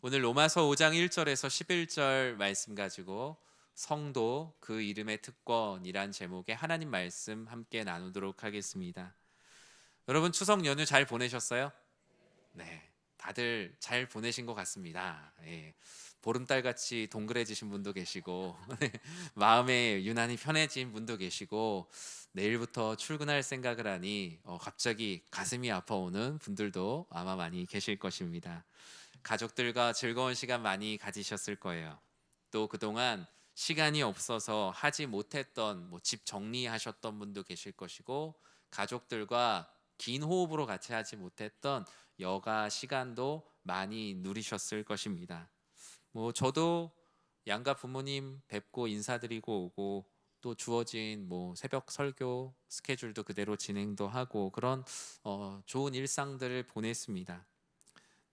오늘 로마서 5장 1절에서 11절 말씀 가지고 성도 그 이름의 특권이란 제목의 하나님 말씀 함께 나누도록 하겠습니다. 여러분 추석 연휴 잘 보내셨어요? 네, 다들 잘 보내신 것 같습니다. 예, 보름달같이 동그래지신 분도 계시고 마음에 유난히 편해진 분도 계시고 내일부터 출근할 생각을 하니 갑자기 가슴이 아파오는 분들도 아마 많이 계실 것입니다. 가족들과 즐거운 시간 많이 가지셨을 거예요. 또 그동안 시간이 없어서 하지 못했던 집 정리하셨던 분도 계실 것이고, 가족들과 긴 호흡으로 같이 하지 못했던 여가 시간도 많이 누리셨을 것입니다. 저도 양가 부모님 뵙고 인사드리고 오고, 또 주어진 새벽 설교 스케줄도 그대로 진행도 하고, 그런 좋은 일상들을 보냈습니다.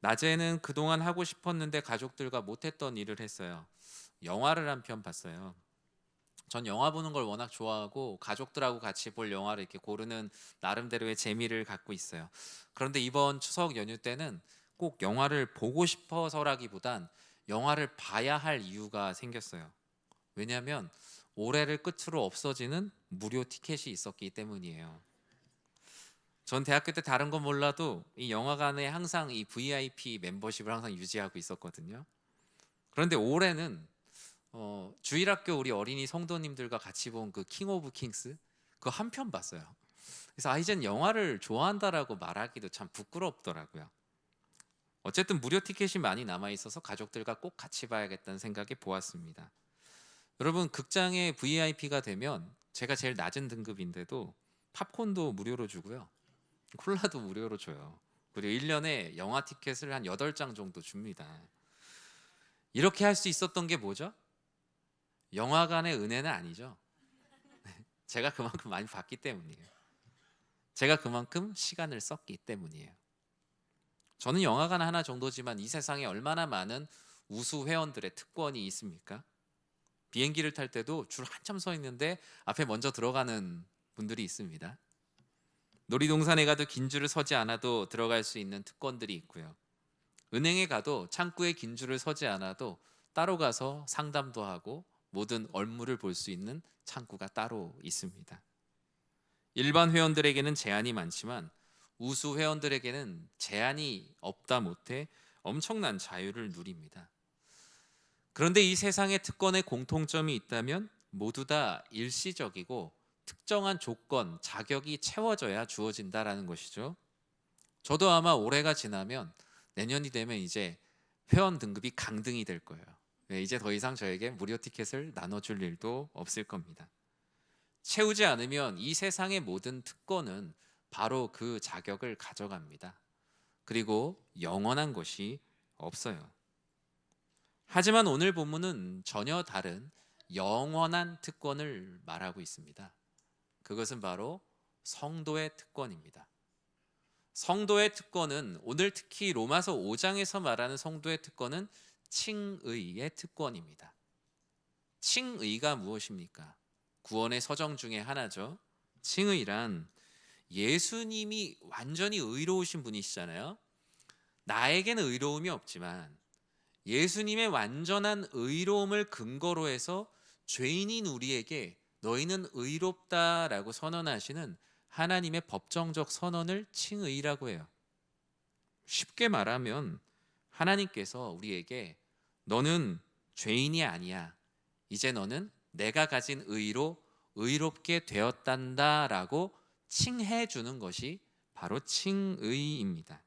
낮에는 그동안 하고 싶었는데 가족들과 못했던 일을 했어요. 영화를 한 편 봤어요. 전 영화 보는 걸 워낙 좋아하고 가족들하고 같이 볼 영화를 이렇게 고르는 나름대로의 재미를 갖고 있어요. 그런데 이번 추석 연휴 때는 꼭 영화를 보고 싶어서라기보단 영화를 봐야 할 이유가 생겼어요. 왜냐하면 올해를 끝으로 없어지는 무료 티켓이 있었기 때문이에요. 전 대학교 때 다른 건 몰라도 이 영화관에 항상 이 VIP 멤버십을 항상 유지하고 있었거든요. 그런데 올해는 주일학교 우리 어린이 성도님들과 같이 본 그 킹 오브 킹스 그거 한 편 봤어요. 그래서 이젠 영화를 좋아한다라고 말하기도 참 부끄럽더라고요. 어쨌든 무료 티켓이 많이 남아 있어서 가족들과 꼭 같이 봐야겠다는 생각에 보았습니다. 여러분 극장에 VIP가 되면 제가 제일 낮은 등급인데도 팝콘도 무료로 주고요. 콜라도 무료로 줘요. 그리고 1년에 영화 티켓을 한 8장 정도 줍니다. 이렇게 할 수 있었던 게 뭐죠? 영화관의 은혜는 아니죠. 제가 그만큼 많이 봤기 때문이에요. 제가 그만큼 시간을 썼기 때문이에요. 저는 영화관 하나 정도지만 이 세상에 얼마나 많은 우수 회원들의 특권이 있습니까? 비행기를 탈 때도 줄 한참 서 있는데 앞에 먼저 들어가는 분들이 있습니다. 놀이동산에 가도 긴 줄을 서지 않아도 들어갈 수 있는 특권들이 있고요. 은행에 가도 창구에 긴 줄을 서지 않아도 따로 가서 상담도 하고 모든 업무를 볼 수 있는 창구가 따로 있습니다. 일반 회원들에게는 제한이 많지만 우수 회원들에게는 제한이 없다 못해 엄청난 자유를 누립니다. 그런데 이 세상의 특권의 공통점이 있다면 모두 다 일시적이고 특정한 조건, 자격이 채워져야 주어진다라는 것이죠. 저도 아마 올해가 지나면 내년이 되면 이제 회원 등급이 강등이 될 거예요. 이제 더 이상 저에게 무료 티켓을 나눠줄 일도 없을 겁니다. 채우지 않으면 이 세상의 모든 특권은 바로 그 자격을 가져갑니다. 그리고 영원한 것이 없어요. 하지만 오늘 본문은 전혀 다른 영원한 특권을 말하고 있습니다. 그것은 바로 성도의 특권입니다. 성도의 특권은 오늘 특히 로마서 5장에서 말하는 성도의 특권은 칭의의 특권입니다. 칭의가 무엇입니까? 구원의 서정 중에 하나죠. 칭의란 예수님이 완전히 의로우신 분이시잖아요. 나에게는 의로움이 없지만 예수님의 완전한 의로움을 근거로 해서 죄인인 우리에게 너희는 의롭다라고 선언하시는 하나님의 법정적 선언을 칭의라고 해요. 쉽게 말하면 하나님께서 우리에게 너는 죄인이 아니야. 이제 너는 내가 가진 의로 의롭게 되었단다라고 칭해 주는 것이 바로 칭의입니다.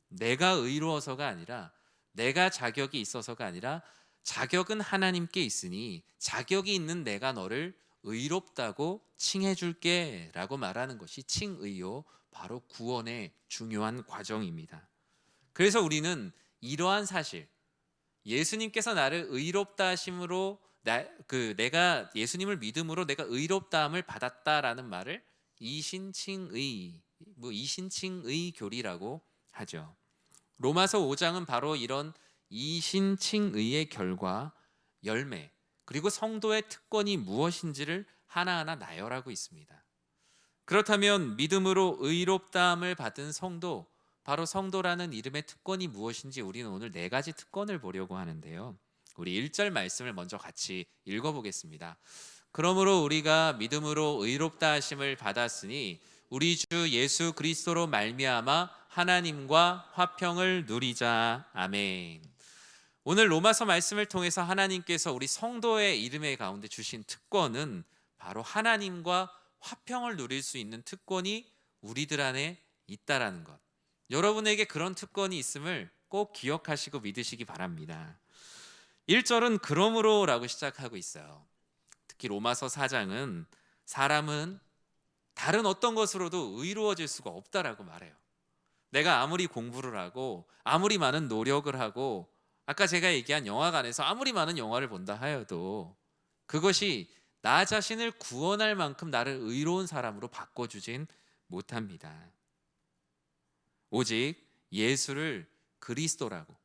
내가 의로워서가 아니라 내가 자격이 있어서가 아니라 자격은 하나님께 있으니 자격이 있는 내가 너를 의롭다고 칭해 줄게 라고 말하는 것이 칭의요 바로 구원의 중요한 과정입니다. 그래서 우리는 이러한 사실, 예수님께서 나를 의롭다 하심으로 내가 예수님을 믿음으로 내가 의롭다함을 받았다라는 말을 이신칭의, 이신칭의 교리라고 하죠. 로마서 5장은 바로 이런 이신칭의의 결과, 열매, 그리고 성도의 특권이 무엇인지를 하나하나 나열하고 있습니다. 그렇다면 믿음으로 의롭다함을 받은 성도, 바로 성도라는 이름의 특권이 무엇인지 우리는 오늘 네 가지 특권을 보려고 하는데요. 우리 1절 말씀을 먼저 같이 읽어보겠습니다. 그러므로 우리가 믿음으로 의롭다 하심을 받았으니 우리 주 예수 그리스도로 말미암아 하나님과 화평을 누리자. 아멘. 오늘 로마서 말씀을 통해서 하나님께서 우리 성도의 이름의 가운데 주신 특권은 바로 하나님과 화평을 누릴 수 있는 특권이 우리들 안에 있다라는 것. 여러분에게 그런 특권이 있음을 꼭 기억하시고 믿으시기 바랍니다. 1절은 그러므로라고 시작하고 있어요. 특히 로마서 4장은 사람은 다른 어떤 것으로도 의로워질 수가 없다라고 말해요. 내가 아무리 공부를 하고 아무리 많은 노력을 하고 아까 제가 얘기한 영화관에서 아무리 많은 영화를 본다 하여도 그것이 나 자신을 구원할 만큼 나를 의로운 사람으로 바꿔주진 못합니다. 오직 예수를 그리스도라고,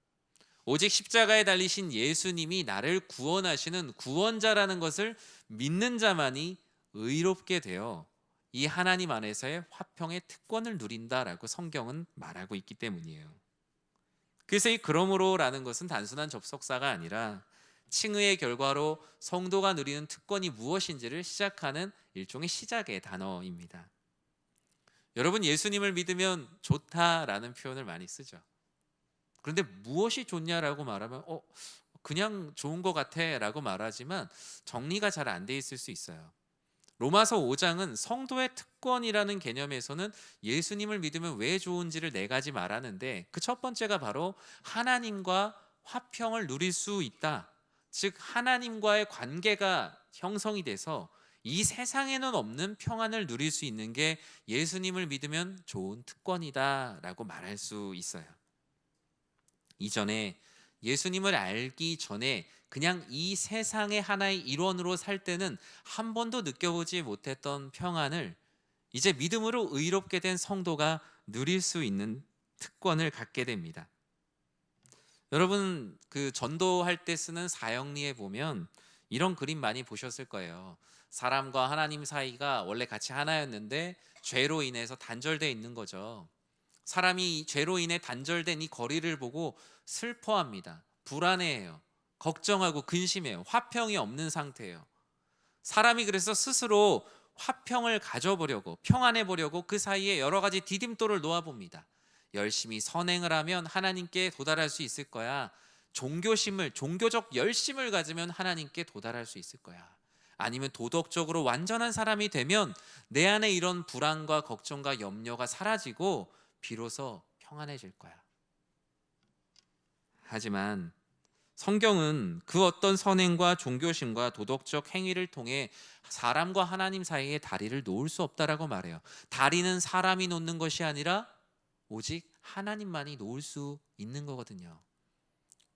오직 십자가에 달리신 예수님이 나를 구원하시는 구원자라는 것을 믿는 자만이 의롭게 되어 이 하나님 안에서의 화평의 특권을 누린다라고 성경은 말하고 있기 때문이에요. 그래서 이 그러므로라는 것은 단순한 접속사가 아니라 칭의의 결과로 성도가 누리는 특권이 무엇인지를 시작하는 일종의 시작의 단어입니다. 여러분, 예수님을 믿으면 좋다라는 표현을 많이 쓰죠. 그런데 무엇이 좋냐라고 말하면 그냥 좋은 것 같아 라고 말하지만 정리가 잘 안 돼 있을 수 있어요. 로마서 5장은 성도의 특권이라는 개념에서는 예수님을 믿으면 왜 좋은지를 네 가지 말하는데 그 첫 번째가 바로 하나님과 화평을 누릴 수 있다. 즉 하나님과의 관계가 형성이 돼서 이 세상에는 없는 평안을 누릴 수 있는 게 예수님을 믿으면 좋은 특권이다 라고 말할 수 있어요. 이전에 예수님을 알기 전에 그냥 이 세상의 하나의 일원으로 살 때는 한 번도 느껴보지 못했던 평안을 이제 믿음으로 의롭게 된 성도가 누릴 수 있는 특권을 갖게 됩니다. 여러분, 그 전도할 때 쓰는 사형리에 보면 이런 그림 많이 보셨을 거예요. 사람과 하나님 사이가 원래 같이 하나였는데 죄로 인해서 단절되어 있는 거죠. 사람이 죄로 인해 단절된 이 거리를 보고 슬퍼합니다. 불안해해요. 걱정하고 근심해요. 화평이 없는 상태예요. 사람이 그래서 스스로 화평을 가져보려고, 평안해 보려고 그 사이에 여러 가지 디딤돌을 놓아봅니다. 열심히 선행을 하면 하나님께 도달할 수 있을 거야. 종교적 열심을 가지면 하나님께 도달할 수 있을 거야. 아니면 도덕적으로 완전한 사람이 되면 내 안에 이런 불안과 걱정과 염려가 사라지고 비로소 평안해질 거야. 하지만 성경은 그 어떤 선행과 종교심과 도덕적 행위를 통해 사람과 하나님 사이에 다리를 놓을 수 없다라고 말해요. 다리는 사람이 놓는 것이 아니라 오직 하나님만이 놓을 수 있는 거거든요.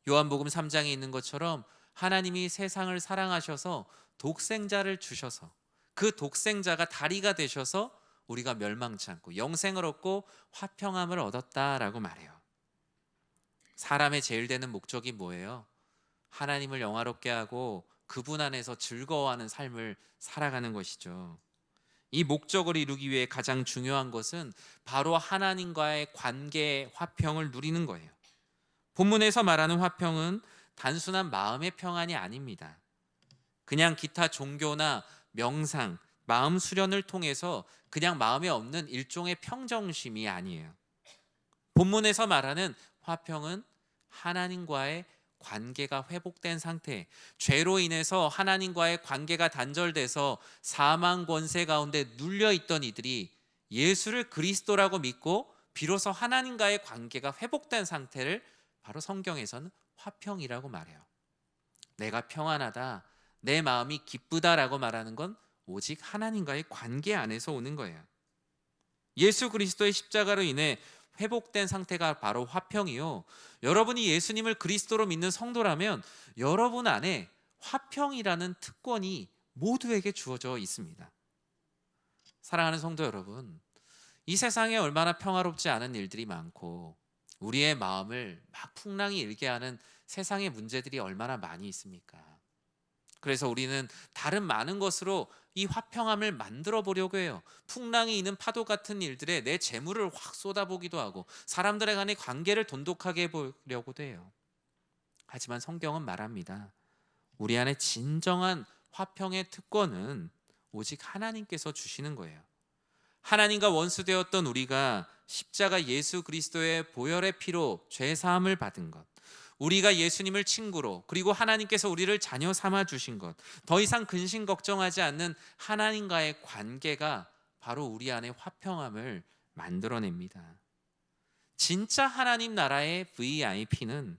요한복음 3장에 있는 것처럼 하나님이 세상을 사랑하셔서 독생자를 주셔서 그 독생자가 다리가 되셔서 우리가 멸망치 않고 영생을 얻고 화평함을 얻었다라고 말해요. 사람의 제일 되는 목적이 뭐예요? 하나님을 영화롭게 하고 그분 안에서 즐거워하는 삶을 살아가는 것이죠. 이 목적을 이루기 위해 가장 중요한 것은 바로 하나님과의 관계의 화평을 누리는 거예요. 본문에서 말하는 화평은 단순한 마음의 평안이 아닙니다. 그냥 기타 종교나 명상, 마음 수련을 통해서 그냥 마음에 없는 일종의 평정심이 아니에요. 본문에서 말하는 화평은 하나님과의 관계가 회복된 상태, 죄로 인해서 하나님과의 관계가 단절돼서 사망 권세 가운데 눌려있던 이들이 예수를 그리스도라고 믿고 비로소 하나님과의 관계가 회복된 상태를 바로 성경에서는 화평이라고 말해요. 내가 평안하다, 내 마음이 기쁘다라고 말하는 건 오직 하나님과의 관계 안에서 오는 거예요. 예수 그리스도의 십자가로 인해 회복된 상태가 바로 화평이요. 여러분이 예수님을 그리스도로 믿는 성도라면 여러분 안에 화평이라는 특권이 모두에게 주어져 있습니다. 사랑하는 성도 여러분, 이 세상에 얼마나 평화롭지 않은 일들이 많고 우리의 마음을 막 풍랑이 일게 하는 세상의 문제들이 얼마나 많이 있습니까? 그래서 우리는 다른 많은 것으로 이 화평함을 만들어 보려고 해요. 풍랑이 있는 파도 같은 일들에 내 재물을 확 쏟아보기도 하고 사람들의 간의 관계를 돈독하게 해보려고도 해요. 하지만 성경은 말합니다. 우리 안에 진정한 화평의 특권은 오직 하나님께서 주시는 거예요. 하나님과 원수되었던 우리가 십자가 예수 그리스도의 보혈의 피로 죄 사함을 받은 것, 우리가 예수님을 친구로, 그리고 하나님께서 우리를 자녀 삼아 주신 것, 더 이상 근심 걱정하지 않는 하나님과의 관계가 바로 우리 안에 화평함을 만들어냅니다. 진짜 하나님 나라의 VIP는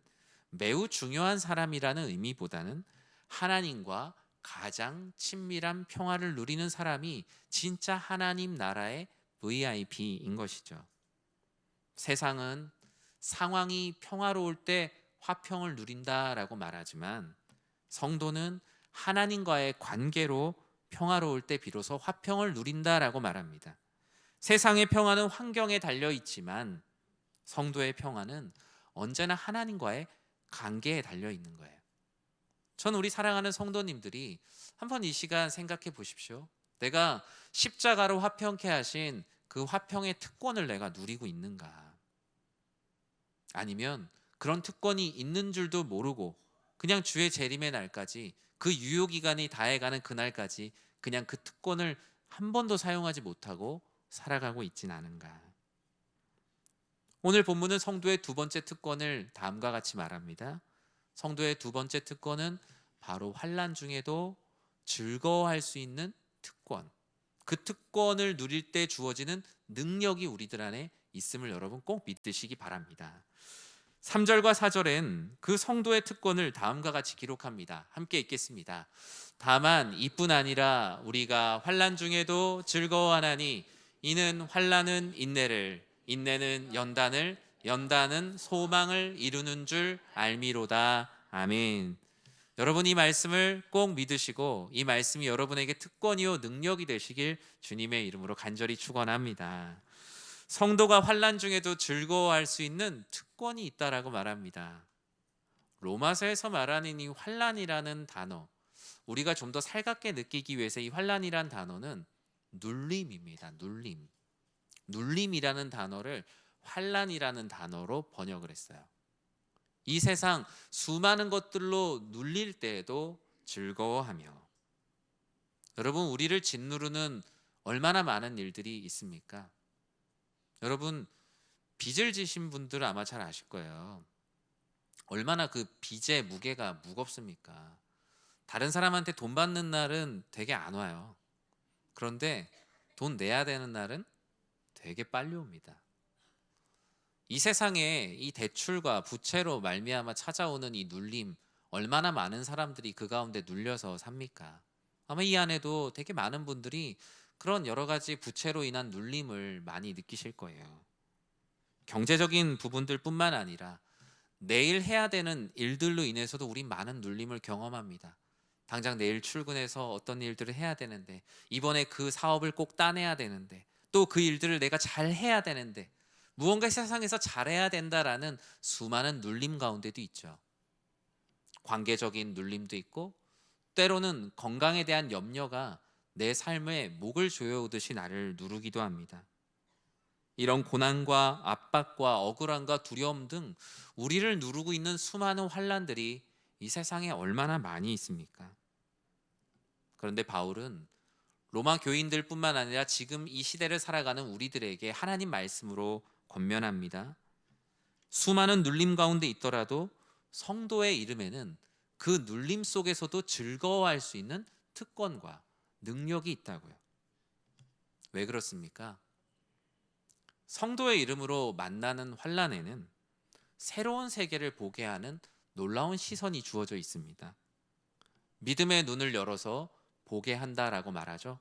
매우 중요한 사람이라는 의미보다는 하나님과 가장 친밀한 평화를 누리는 사람이 진짜 하나님 나라의 VIP인 것이죠. 세상은 상황이 평화로울 때 화평을 누린다라고 말하지만 성도는 하나님과의 관계로 평화로울 때 비로소 화평을 누린다라고 말합니다. 세상의 평화는 환경에 달려 있지만 성도의 평화는 언제나 하나님과의 관계에 달려 있는 거예요. 전 우리 사랑하는 성도님들이 한번 이 시간 생각해 보십시오. 내가 십자가로 화평케 하신 그 화평의 특권을 내가 누리고 있는가? 아니면 그런 특권이 있는 줄도 모르고 그냥 주의 재림의 날까지, 그 유효기간이 다해가는 그날까지 그냥 그 특권을 한 번도 사용하지 못하고 살아가고 있진 않은가? 오늘 본문은 성도의 두 번째 특권을 다음과 같이 말합니다. 성도의 두 번째 특권은 바로 환난 중에도 즐거워할 수 있는 특권, 그 특권을 누릴 때 주어지는 능력이 우리들 안에 있음을 여러분 꼭 믿으시기 바랍니다. 3절과 4절엔 그 성도의 특권을 다음과 같이 기록합니다. 함께 읽겠습니다. 다만 이뿐 아니라 우리가 환난 중에도 즐거워하나니 이는 환난은 인내를, 인내는 연단을, 연단은 소망을 이루는 줄 알미로다. 아멘. 여러분 이 말씀을 꼭 믿으시고 이 말씀이 여러분에게 특권이요 능력이 되시길 주님의 이름으로 간절히 축원합니다. 성도가 환난 중에도 즐거워할 수 있는 특권이 있다라고 말합니다. 로마서에서 말하는 이 환난이라는 단어, 우리가 좀 더 살갑게 느끼기 위해서 이 환난이란 단어는 눌림입니다. 눌림. 눌림이라는 단어를 환난이라는 단어로 번역을 했어요. 이 세상 수많은 것들로 눌릴 때에도 즐거워하며, 여러분 우리를 짓누르는 얼마나 많은 일들이 있습니까? 여러분 빚을 지신 분들은 아마 잘 아실 거예요. 얼마나 그 빚의 무게가 무겁습니까? 다른 사람한테 돈 받는 날은 되게 안 와요. 그런데 돈 내야 되는 날은 되게 빨리 옵니다. 이 세상에 이 대출과 부채로 말미암아 찾아오는 이 눌림, 얼마나 많은 사람들이 그 가운데 눌려서 삽니까? 아마 이 안에도 되게 많은 분들이 그런 여러 가지 부채로 인한 눌림을 많이 느끼실 거예요. 경제적인 부분들뿐만 아니라 내일 해야 되는 일들로 인해서도 우린 많은 눌림을 경험합니다. 당장 내일 출근해서 어떤 일들을 해야 되는데, 이번에 그 사업을 꼭 따내야 되는데, 또 그 일들을 내가 잘 해야 되는데, 무언가 세상에서 잘해야 된다라는 수많은 눌림 가운데도 있죠. 관계적인 눌림도 있고 때로는 건강에 대한 염려가 내 삶에 목을 조여오듯이 나를 누르기도 합니다. 이런 고난과 압박과 억울함과 두려움 등 우리를 누르고 있는 수많은 환난들이 이 세상에 얼마나 많이 있습니까? 그런데 바울은 로마 교인들뿐만 아니라 지금 이 시대를 살아가는 우리들에게 하나님 말씀으로 권면합니다. 수많은 눌림 가운데 있더라도 성도의 이름에는 그 눌림 속에서도 즐거워할 수 있는 특권과 능력이 있다고요. 왜 그렇습니까? 성도의 이름으로 만나는 환난에는 새로운 세계를 보게 하는 놀라운 시선이 주어져 있습니다. 믿음의 눈을 열어서 보게 한다라고 말하죠.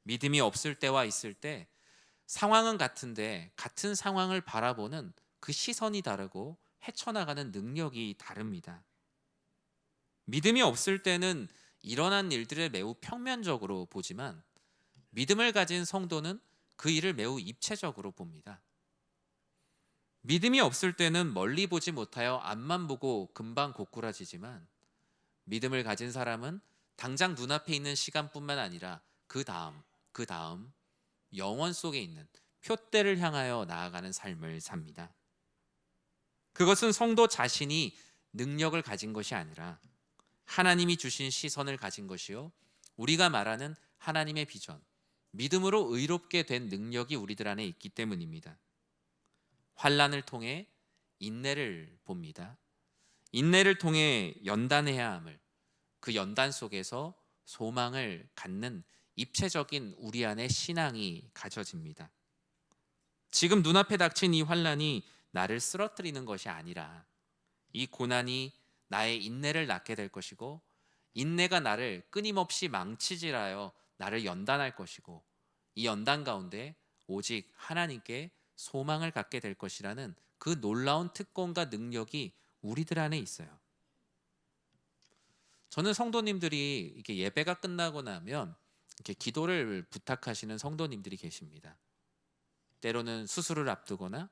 믿음이 없을 때와 있을 때 상황은 같은데 같은 상황을 바라보는 그 시선이 다르고 헤쳐나가는 능력이 다릅니다. 믿음이 없을 때는 일어난 일들을 매우 평면적으로 보지만 믿음을 가진 성도는 그 일을 매우 입체적으로 봅니다. 믿음이 없을 때는 멀리 보지 못하여 앞만 보고 금방 고꾸라지지만 믿음을 가진 사람은 당장 눈앞에 있는 시간뿐만 아니라 그 다음 영원 속에 있는 표대를 향하여 나아가는 삶을 삽니다. 그것은 성도 자신이 능력을 가진 것이 아니라 하나님이 주신 시선을 가진 것이요, 우리가 말하는 하나님의 비전, 믿음으로 의롭게 된 능력이 우리들 안에 있기 때문입니다. 환난을 통해 인내를 봅니다. 인내를 통해 연단해야 함을, 그 연단 속에서 소망을 갖는 입체적인 우리 안의 신앙이 가져집니다. 지금 눈앞에 닥친 이 환난이 나를 쓰러뜨리는 것이 아니라 이 고난이 나의 인내를 낳게 될 것이고, 인내가 나를 끊임없이 망치질하여 나를 연단할 것이고, 이 연단 가운데 오직 하나님께 소망을 갖게 될 것이라는 그 놀라운 특권과 능력이 우리들 안에 있어요. 저는 성도님들이 이렇게 예배가 끝나고 나면 이렇게 기도를 부탁하시는 성도님들이 계십니다. 때로는 수술을 앞두거나,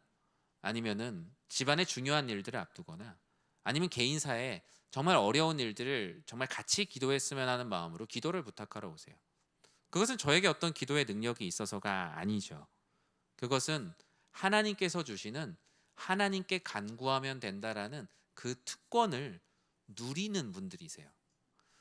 아니면은 집안의 중요한 일들을 앞두거나, 아니면 개인사에 정말 어려운 일들을 정말 같이 기도했으면 하는 마음으로 기도를 부탁하러 오세요. 그것은 저에게 어떤 기도의 능력이 있어서가 아니죠. 그것은 하나님께서 주시는, 하나님께 간구하면 된다라는 그 특권을 누리는 분들이세요.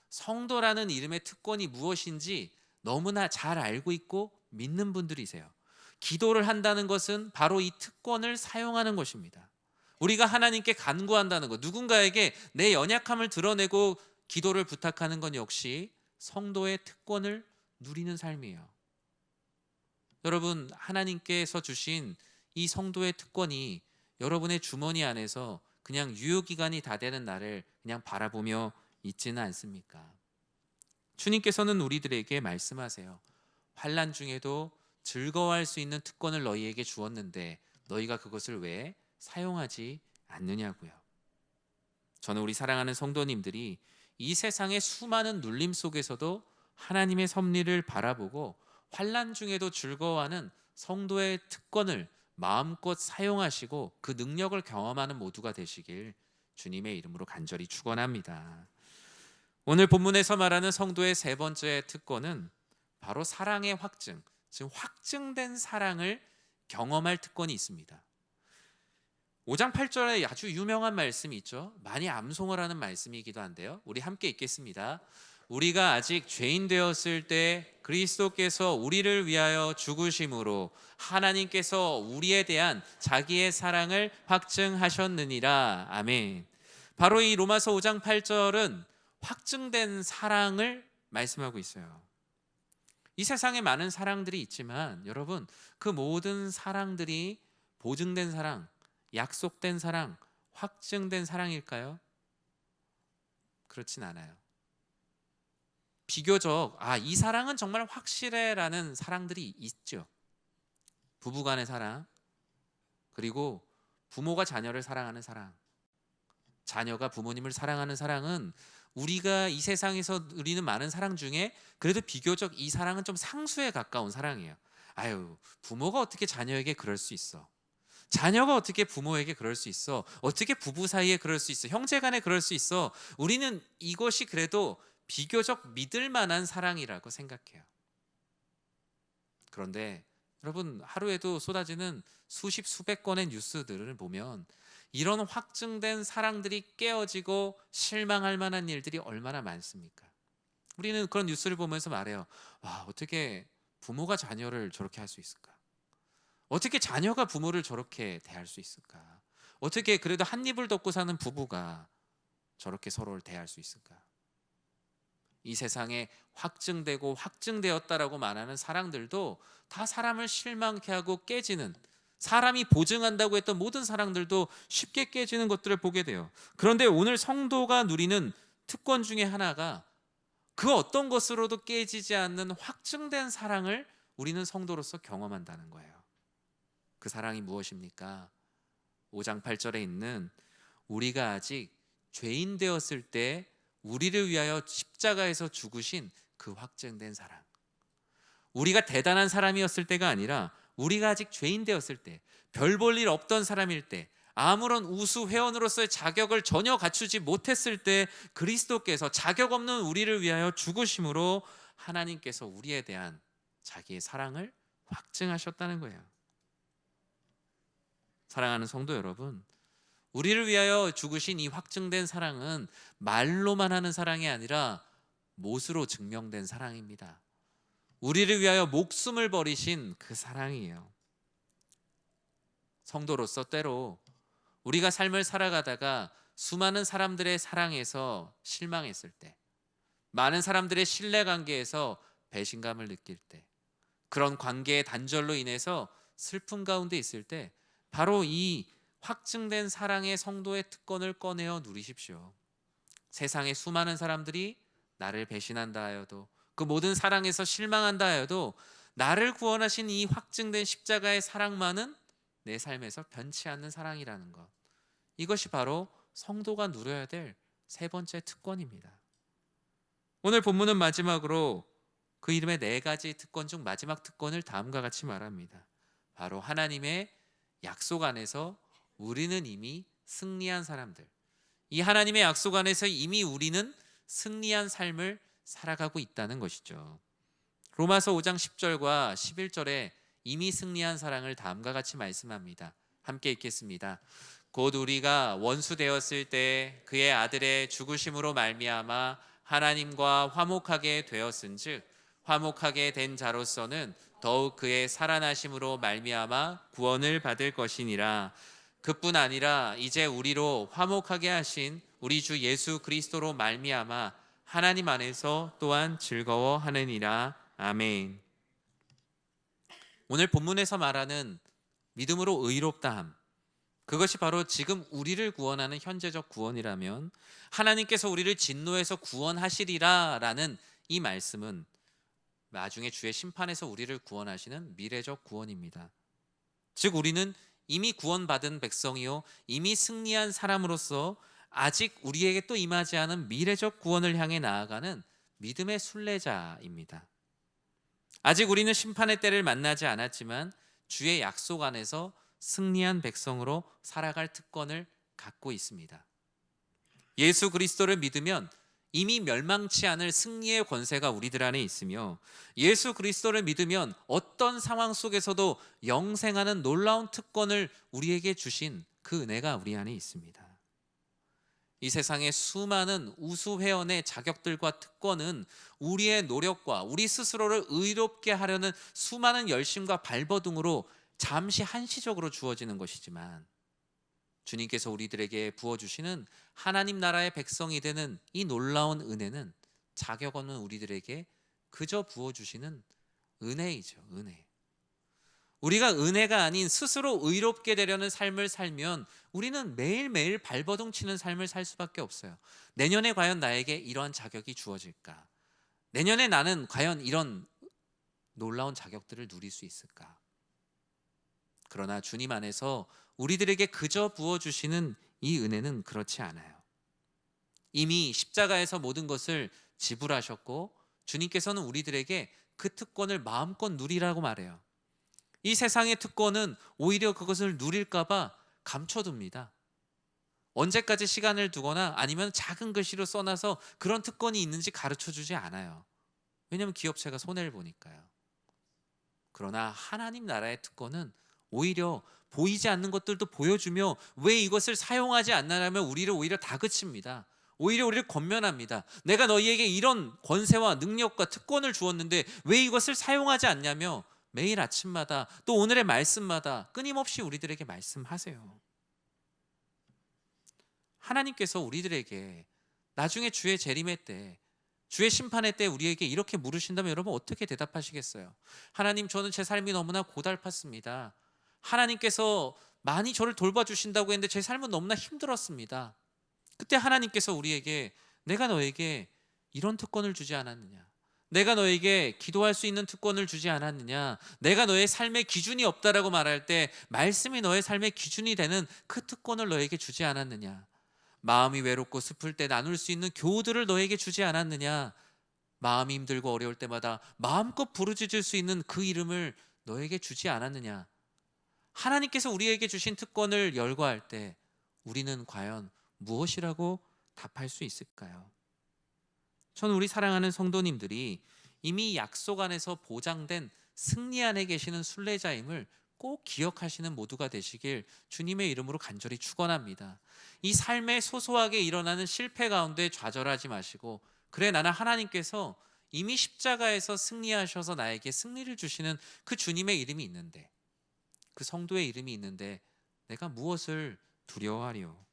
성도라는 이름의 특권이 무엇인지 너무나 잘 알고 있고 믿는 분들이세요. 기도를 한다는 것은 바로 이 특권을 사용하는 것입니다. 우리가 하나님께 간구한다는 것, 누군가에게 내 연약함을 드러내고 기도를 부탁하는 건 역시 성도의 특권을 누리는 삶이에요. 여러분, 하나님께서 주신 이 성도의 특권이 여러분의 주머니 안에서 그냥 유효기간이 다 되는 날을 그냥 바라보며 있지는 않습니까? 주님께서는 우리들에게 말씀하세요. 환난 중에도 즐거워할 수 있는 특권을 너희에게 주었는데 너희가 그것을 왜 사용하지 않느냐고요. 저는 우리 사랑하는 성도님들이 이 세상의 수많은 눌림 속에서도 하나님의 섭리를 바라보고 환난 중에도 즐거워하는 성도의 특권을 마음껏 사용하시고 그 능력을 경험하는 모두가 되시길 주님의 이름으로 간절히 축원합니다. 오늘 본문에서 말하는 성도의 세 번째 특권은 바로 사랑의 확증, 즉 확증된 사랑을 경험할 특권이 있습니다. 5장 8절에 아주 유명한 말씀이 있죠. 많이 암송을 하는 말씀이기도 한데요, 우리 함께 읽겠습니다. 우리가 아직 죄인 되었을 때 그리스도께서 우리를 위하여 죽으심으로 하나님께서 우리에 대한 자기의 사랑을 확증하셨느니라. 아멘. 바로 이 로마서 5장 8절은 확증된 사랑을 말씀하고 있어요. 이 세상에 많은 사랑들이 있지만 여러분, 그 모든 사랑들이 보증된 사랑, 약속된 사랑, 확증된 사랑일까요? 그렇진 않아요. 비교적 이 사랑은 정말 확실해라는 사랑들이 있죠. 부부간의 사랑, 그리고 부모가 자녀를 사랑하는 사랑, 자녀가 부모님을 사랑하는 사랑은 우리가 이 세상에서 누리는 많은 사랑 중에 그래도 비교적 이 사랑은 좀 상수에 가까운 사랑이에요. 아유, 부모가 어떻게 자녀에게 그럴 수 있어? 자녀가 어떻게 부모에게 그럴 수 있어? 어떻게 부부 사이에 그럴 수 있어? 형제간에 그럴 수 있어? 우리는 이것이 그래도 비교적 믿을 만한 사랑이라고 생각해요. 그런데 여러분, 하루에도 쏟아지는 수십 수백 건의 뉴스들을 보면 이런 확증된 사랑들이 깨어지고 실망할 만한 일들이 얼마나 많습니까? 우리는 그런 뉴스를 보면서 말해요. 와, 어떻게 부모가 자녀를 저렇게 할 수 있을까? 어떻게 자녀가 부모를 저렇게 대할 수 있을까? 어떻게 그래도 한 입을 덮고 사는 부부가 저렇게 서로를 대할 수 있을까? 이 세상에 확증되고 확증되었다라고 말하는 사랑들도 다 사람을 실망케 하고 깨지는, 사람이 보증한다고 했던 모든 사랑들도 쉽게 깨지는 것들을 보게 돼요. 그런데 오늘 성도가 누리는 특권 중에 하나가 그 어떤 것으로도 깨지지 않는 확증된 사랑을 우리는 성도로서 경험한다는 거예요. 그 사랑이 무엇입니까? 5장 8절에 있는 우리가 아직 죄인 되었을 때 우리를 위하여 십자가에서 죽으신 그 확증된 사랑. 우리가 대단한 사람이었을 때가 아니라 우리가 아직 죄인 되었을 때, 별 볼 일 없던 사람일 때, 아무런 우수 회원으로서의 자격을 전혀 갖추지 못했을 때 그리스도께서 자격 없는 우리를 위하여 죽으심으로 하나님께서 우리에 대한 자기의 사랑을 확증하셨다는 거예요. 사랑하는 성도 여러분, 우리를 위하여 죽으신 이 확증된 사랑은 말로만 하는 사랑이 아니라 못으로 증명된 사랑입니다. 우리를 위하여 목숨을 버리신 그 사랑이에요. 성도로서 때로 우리가 삶을 살아가다가 수많은 사람들의 사랑에서 실망했을 때, 많은 사람들의 신뢰관계에서 배신감을 느낄 때, 그런 관계의 단절로 인해서 슬픔 가운데 있을 때 바로 이 확증된 사랑의 성도의 특권을 꺼내어 누리십시오. 세상의 수많은 사람들이 나를 배신한다 하여도, 그 모든 사랑에서 실망한다 하여도 나를 구원하신 이 확증된 십자가의 사랑만은 내 삶에서 변치 않는 사랑이라는 것, 이것이 바로 성도가 누려야 될 세 번째 특권입니다. 오늘 본문은 마지막으로 그 이름의 네 가지 특권 중 마지막 특권을 다음과 같이 말합니다. 바로 하나님의 약속 안에서 우리는 이미 승리한 사람들, 이 하나님의 약속 안에서 이미 우리는 승리한 삶을 살아가고 있다는 것이죠. 로마서 5장 10절과 11절에 이미 승리한 사랑을 다음과 같이 말씀합니다. 함께 읽겠습니다. 곧 우리가 원수 되었을 때 그의 아들의 죽으심으로 말미암아 하나님과 화목하게 되었은즉 화목하게 된 자로서는 더욱 그의 살아나심으로 말미암아 구원을 받을 것이니라. 그뿐 아니라 이제 우리로 화목하게 하신 우리 주 예수 그리스도로 말미암아 하나님 안에서 또한 즐거워하느니라. 아멘. 오늘 본문에서 말하는 믿음으로 의롭다함, 그것이 바로 지금 우리를 구원하는 현재적 구원이라면 하나님께서 우리를 진노에서 구원하시리라 라는 이 말씀은 나중에 주의 심판에서 우리를 구원하시는 미래적 구원입니다. 즉 우리는 이미 구원받은 백성이요 이미 승리한 사람으로서 아직 우리에게 또 임하지 않은 미래적 구원을 향해 나아가는 믿음의 순례자입니다. 아직 우리는 심판의 때를 만나지 않았지만 주의 약속 안에서 승리한 백성으로 살아갈 특권을 갖고 있습니다. 예수 그리스도를 믿으면 이미 멸망치 않을 승리의 권세가 우리들 안에 있으며 예수 그리스도를 믿으면 어떤 상황 속에서도 영생하는 놀라운 특권을 우리에게 주신 그 은혜가 우리 안에 있습니다. 이 세상의 수많은 우수 회원의 자격들과 특권은 우리의 노력과 우리 스스로를 의롭게 하려는 수많은 열심과 발버둥으로 잠시 한시적으로 주어지는 것이지만 주님께서 우리들에게 부어주시는 하나님 나라의 백성이 되는 이 놀라운 은혜는 자격 없는 우리들에게 그저 부어주시는 은혜이죠. 은혜. 우리가 은혜가 아닌 스스로 의롭게 되려는 삶을 살면 우리는 매일매일 발버둥 치는 삶을 살 수밖에 없어요. 내년에 과연 나에게 이러한 자격이 주어질까? 내년에 나는 과연 이런 놀라운 자격들을 누릴 수 있을까? 그러나 주님 안에서 우리들에게 그저 부어주시는 이 은혜는 그렇지 않아요. 이미 십자가에서 모든 것을 지불하셨고 주님께서는 우리들에게 그 특권을 마음껏 누리라고 말해요. 이 세상의 특권은 오히려 그것을 누릴까 봐 감춰둡니다. 언제까지 시간을 두거나 아니면 작은 글씨로 써놔서 그런 특권이 있는지 가르쳐주지 않아요. 왜냐하면 기업체가 손해를 보니까요. 그러나 하나님 나라의 특권은 오히려 보이지 않는 것들도 보여주며 왜 이것을 사용하지 않나라면 우리를 오히려 다그칩니다. 오히려 우리를 권면합니다. 내가 너희에게 이런 권세와 능력과 특권을 주었는데 왜 이것을 사용하지 않냐며 매일 아침마다 또 오늘의 말씀마다 끊임없이 우리들에게 말씀하세요. 하나님께서 우리들에게 나중에 주의 재림의 때, 주의 심판의 때 우리에게 이렇게 물으신다면 여러분 어떻게 대답하시겠어요? 하나님, 저는 제 삶이 너무나 고달팠습니다. 하나님께서 많이 저를 돌봐주신다고 했는데 제 삶은 너무나 힘들었습니다. 그때 하나님께서 우리에게 내가 너에게 이런 특권을 주지 않았느냐? 내가 너에게 기도할 수 있는 특권을 주지 않았느냐? 내가 너의 삶의 기준이 없다라고 말할 때 말씀이 너의 삶의 기준이 되는 그 특권을 너에게 주지 않았느냐? 마음이 외롭고 슬플 때 나눌 수 있는 교우들을 너에게 주지 않았느냐? 마음이 힘들고 어려울 때마다 마음껏 부르짖을 수 있는 그 이름을 너에게 주지 않았느냐? 하나님께서 우리에게 주신 특권을 열거할 때 우리는 과연 무엇이라고 답할 수 있을까요? 저는 우리 사랑하는 성도님들이 이미 약속 안에서 보장된 승리 안에 계시는 순례자임을 꼭 기억하시는 모두가 되시길 주님의 이름으로 간절히 축원합니다. 이 삶에 소소하게 일어나는 실패 가운데 좌절하지 마시고, 그래 나는 하나님께서 이미 십자가에서 승리하셔서 나에게 승리를 주시는 그 주님의 이름이 있는데, 그 성도의 이름이 있는데 내가 무엇을 두려워하리요?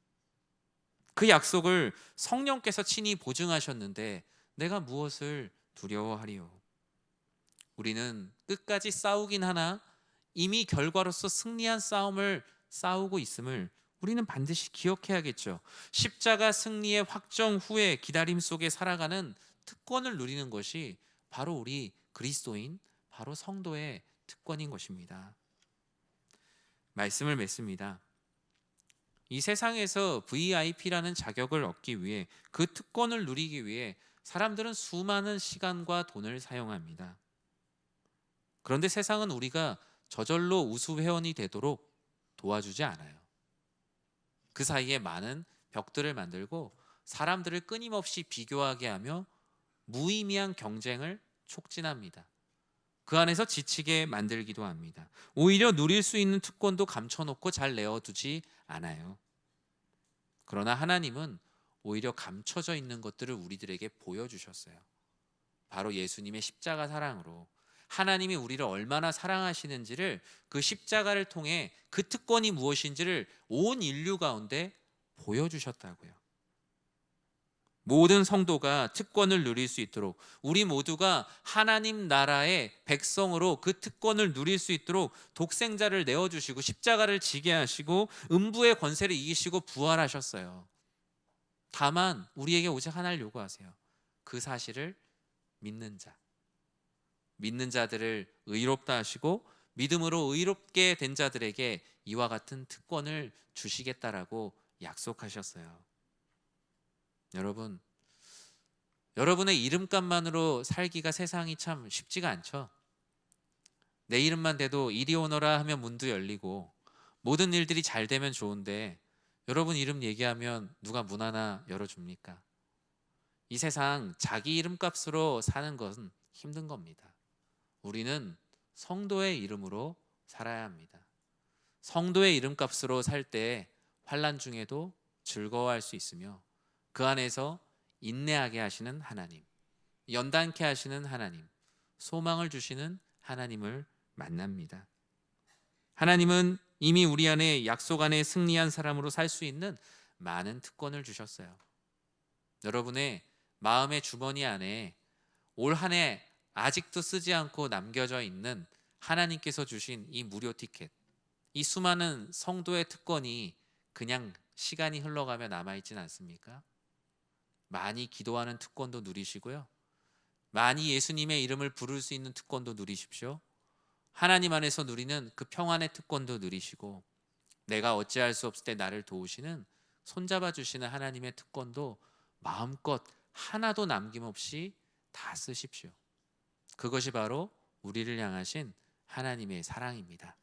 그 약속을 성령께서 친히 보증하셨는데 내가 무엇을 두려워하리요? 우리는 끝까지 싸우긴 하나 이미 결과로서 승리한 싸움을 싸우고 있음을 우리는 반드시 기억해야겠죠. 십자가 승리의 확정 후에 기다림 속에 살아가는 특권을 누리는 것이 바로 우리 그리스도인, 바로 성도의 특권인 것입니다. 말씀을 맺습니다. 이 세상에서 VIP라는 자격을 얻기 위해, 그 특권을 누리기 위해 사람들은 수많은 시간과 돈을 사용합니다. 그런데 세상은 우리가 저절로 우수 회원이 되도록 도와주지 않아요. 그 사이에 많은 벽들을 만들고 사람들을 끊임없이 비교하게 하며 무의미한 경쟁을 촉진합니다. 그 안에서 지치게 만들기도 합니다. 오히려 누릴 수 있는 특권도 감춰놓고 잘 내어두지 않아요. 그러나 하나님은 오히려 감춰져 있는 것들을 우리들에게 보여주셨어요. 바로 예수님의 십자가 사랑으로 하나님이 우리를 얼마나 사랑하시는지를 그 십자가를 통해 그 특권이 무엇인지를 온 인류 가운데 보여주셨다고요. 모든 성도가 특권을 누릴 수 있도록, 우리 모두가 하나님 나라의 백성으로 그 특권을 누릴 수 있도록 독생자를 내어주시고 십자가를 지게 하시고 음부의 권세를 이기시고 부활하셨어요. 다만 우리에게 오직 하나를 요구하세요. 그 사실을 믿는 자, 믿는 자들을 의롭다 하시고 믿음으로 의롭게 된 자들에게 이와 같은 특권을 주시겠다라고 약속하셨어요. 여러분, 여러분의 이름값만으로 살기가 세상이 참 쉽지가 않죠. 내 이름만 대도 이리 오너라 하면 문도 열리고 모든 일들이 잘 되면 좋은데, 여러분 이름 얘기하면 누가 문 하나 열어줍니까? 이 세상 자기 이름값으로 사는 것은 힘든 겁니다. 우리는 성도의 이름으로 살아야 합니다. 성도의 이름값으로 살 때 환난 중에도 즐거워할 수 있으며, 그 안에서 인내하게 하시는 하나님, 연단케 하시는 하나님, 소망을 주시는 하나님을 만납니다. 하나님은 이미 우리 안에 약속 안에 승리한 사람으로 살 수 있는 많은 특권을 주셨어요. 여러분의 마음의 주머니 안에 올 한 해 아직도 쓰지 않고 남겨져 있는 하나님께서 주신 이 무료 티켓, 이 수많은 성도의 특권이 그냥 시간이 흘러가며 남아있진 않습니까? 많이 기도하는 특권도 누리시고요, 많이 예수님의 이름을 부를 수 있는 특권도 누리십시오. 하나님 안에서 누리는 그 평안의 특권도 누리시고, 내가 어찌할 수 없을 때 나를 도우시는, 손잡아 주시는 하나님의 특권도 마음껏 하나도 남김없이 다 쓰십시오. 그것이 바로 우리를 향하신 하나님의 사랑입니다.